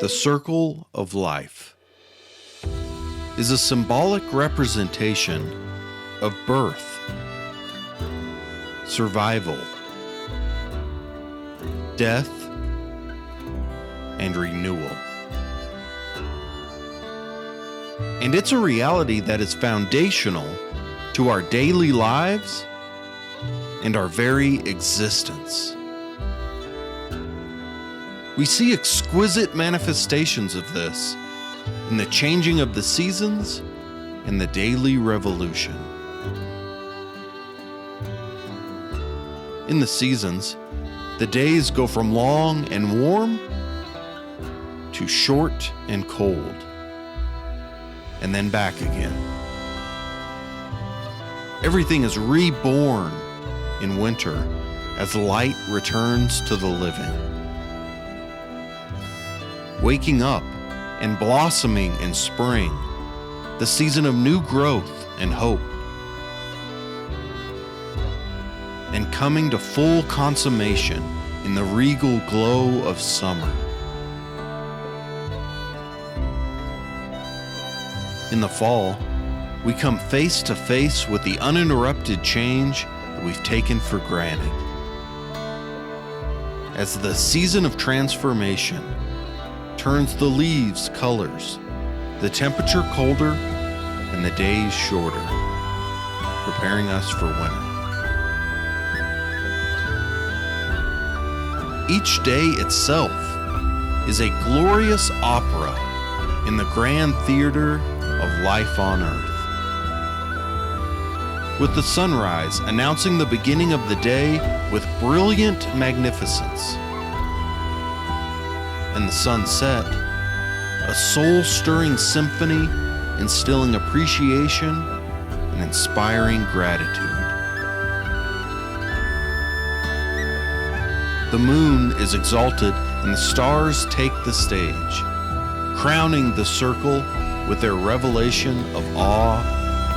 The circle of life is a symbolic representation of birth, survival, death, and renewal. And it's a reality that is foundational to our daily lives and our very existence. We see exquisite manifestations of this in the changing of the seasons and the daily revolution. In the seasons, the days go from long and warm to short and cold, and then back again. Everything is reborn in winter as light returns to the living. Waking up and blossoming in spring, the season of new growth and hope, and coming to full consummation in the regal glow of summer. In the fall, we come face to face with the uninterrupted change that we've taken for granted. As the season of transformation turns the leaves colors, the temperature colder, and the days shorter, preparing us for winter. Each day itself is a glorious opera in the grand theater of life on earth. With the sunrise announcing the beginning of the day with brilliant magnificence, and the sunset, a soul-stirring symphony instilling appreciation and inspiring gratitude. The moon is exalted and the stars take the stage, crowning the circle with their revelation of awe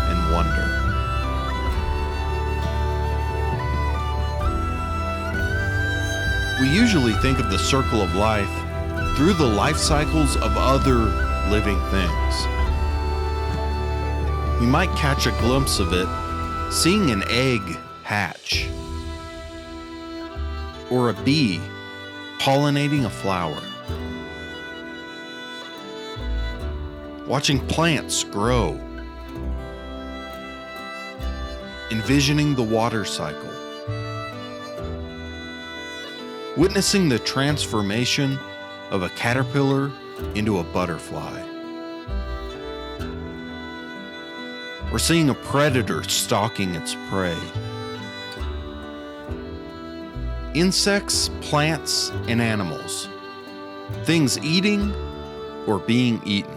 and wonder. We usually think of the circle of life through the life cycles of other living things. We might catch a glimpse of it seeing an egg hatch, or a bee pollinating a flower, watching plants grow, envisioning the water cycle, witnessing the transformation of a caterpillar into a butterfly, or seeing a predator stalking its prey. Insects, plants, and animals, things eating or being eaten.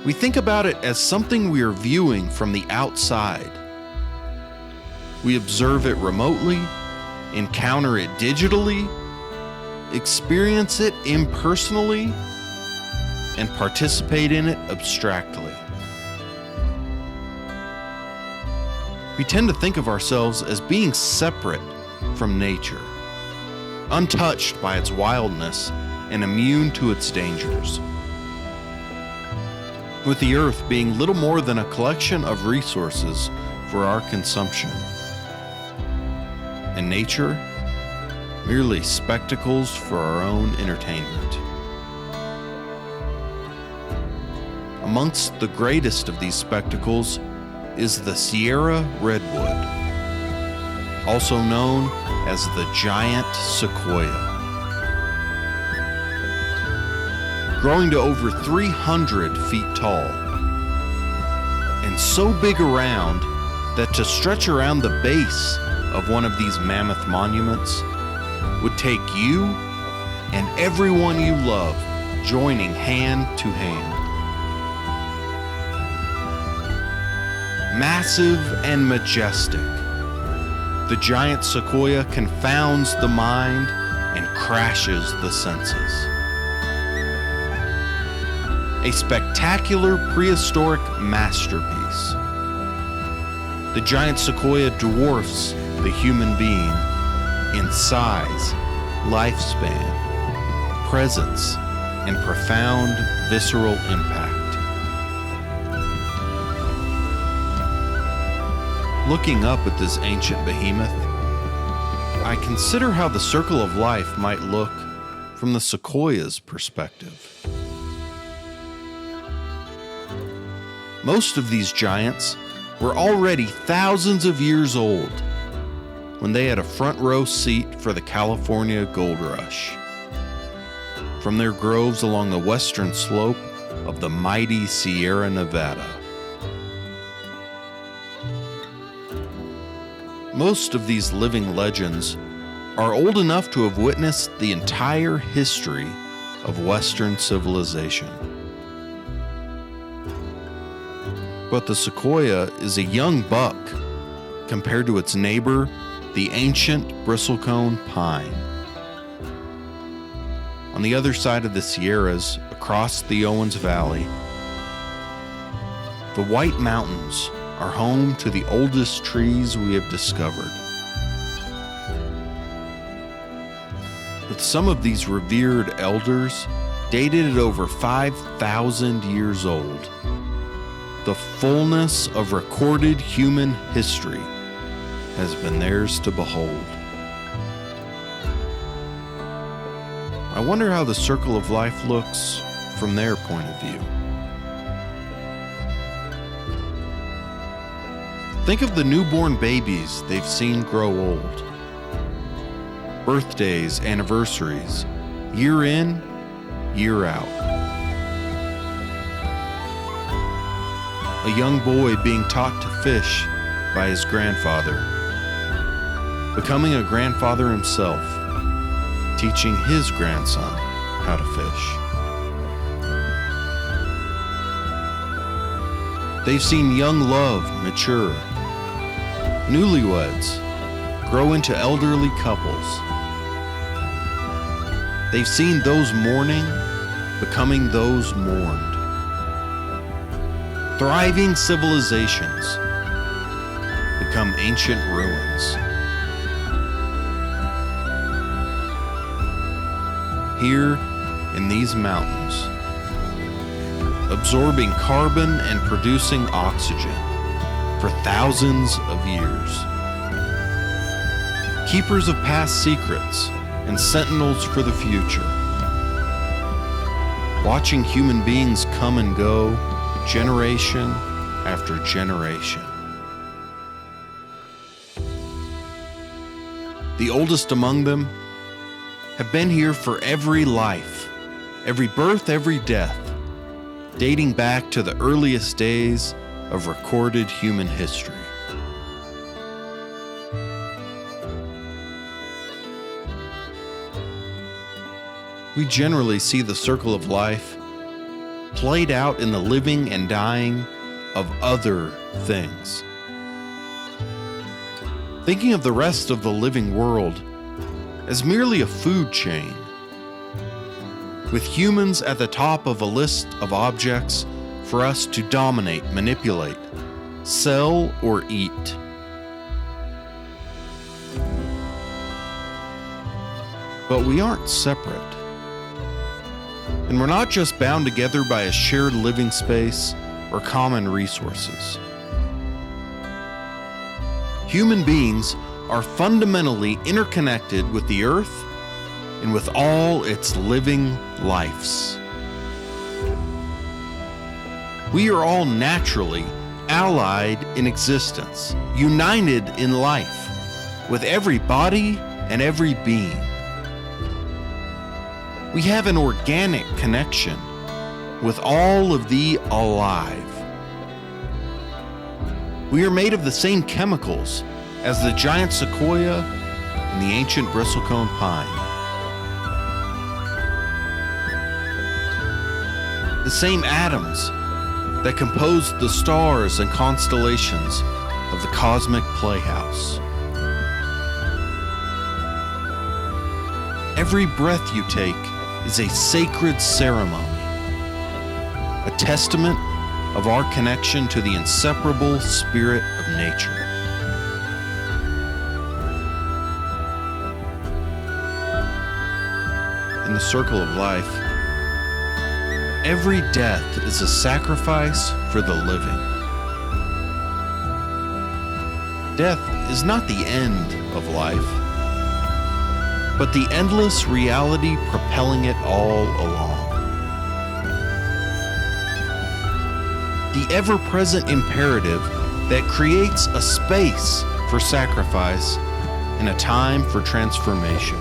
We think about it as something we are viewing from the outside. We observe it remotely, encounter it digitally, experience it impersonally, and participate in it abstractly. We tend to think of ourselves as being separate from nature, untouched by its wildness and immune to its dangers. With the earth being little more than a collection of resources for our consumption, and nature merely spectacles for our own entertainment. Amongst the greatest of these spectacles is the Sierra Redwood, also known as the giant sequoia. Growing to over 300 feet tall, and so big around that to stretch around the base of one of these mammoth monuments would take you and everyone you love joining hand to hand. Massive and majestic, the giant sequoia confounds the mind and crashes the senses. A spectacular prehistoric masterpiece. The giant sequoia dwarfs the human being in size, lifespan, presence and profound visceral impact. Looking up at this ancient behemoth, I consider how the circle of life might look from the sequoia's perspective. Most of these giants were already thousands of years old when they had a front row seat for the California gold rush. From their groves along the western slope of the mighty Sierra Nevada. Most of these living legends are old enough to have witnessed the entire history of Western civilization. But the sequoia is a young buck compared to its neighbor, the ancient bristlecone pine. On the other side of the Sierras, across the Owens Valley, the White Mountains are home to the oldest trees we have discovered. With some of these revered elders dated at over 5,000 years old, the fullness of recorded human history has been theirs to behold. I wonder how the circle of life looks from their point of view. Think of the newborn babies they've seen grow old. Birthdays, anniversaries, year in, year out. A young boy being taught to fish by his grandfather, becoming a grandfather himself, teaching his grandson how to fish. They've seen young love mature, newlyweds grow into elderly couples. They've seen those mourning becoming those mourned. Thriving civilizations become ancient ruins. Here in these mountains, absorbing carbon and producing oxygen for thousands of years. Keepers of past secrets and sentinels for the future. Watching human beings come and go, generation after generation. The oldest among them have been here for every life, every birth, every death, dating back to the earliest days of recorded human history. We generally see the circle of life played out in the living and dying of other things. Thinking of the rest of the living world as merely a food chain, with humans at the top of a list of objects for us to dominate, manipulate, sell, or eat. But we aren't separate. And we're not just bound together by a shared living space or common resources. Human beings are fundamentally interconnected with the earth and with all its living lives. We are all naturally allied in existence, united in life, with every body and every being. We have an organic connection with all of the alive. We are made of the same chemicals as the giant sequoia and the ancient bristlecone pine. The same atoms that compose the stars and constellations of the cosmic playhouse. Every breath you take is a sacred ceremony, a testament of our connection to the inseparable spirit of nature. And in the circle of life, every death is a sacrifice for the living. Death is not the end of life, but the endless reality propelling it all along. The ever-present imperative that creates a space for sacrifice and a time for transformation.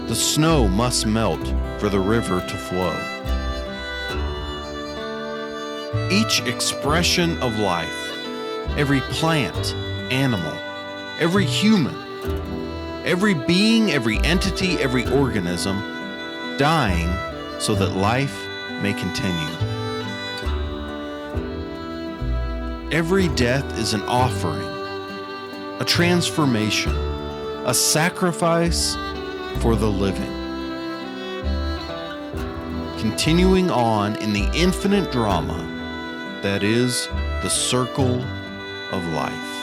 The snow must melt for the river to flow. Each expression of life, every plant, animal, every human, every being, every entity, every organism, dying so that life may continue. Every death is an offering, a transformation, a sacrifice for the living, continuing on in the infinite drama that is the circle of life.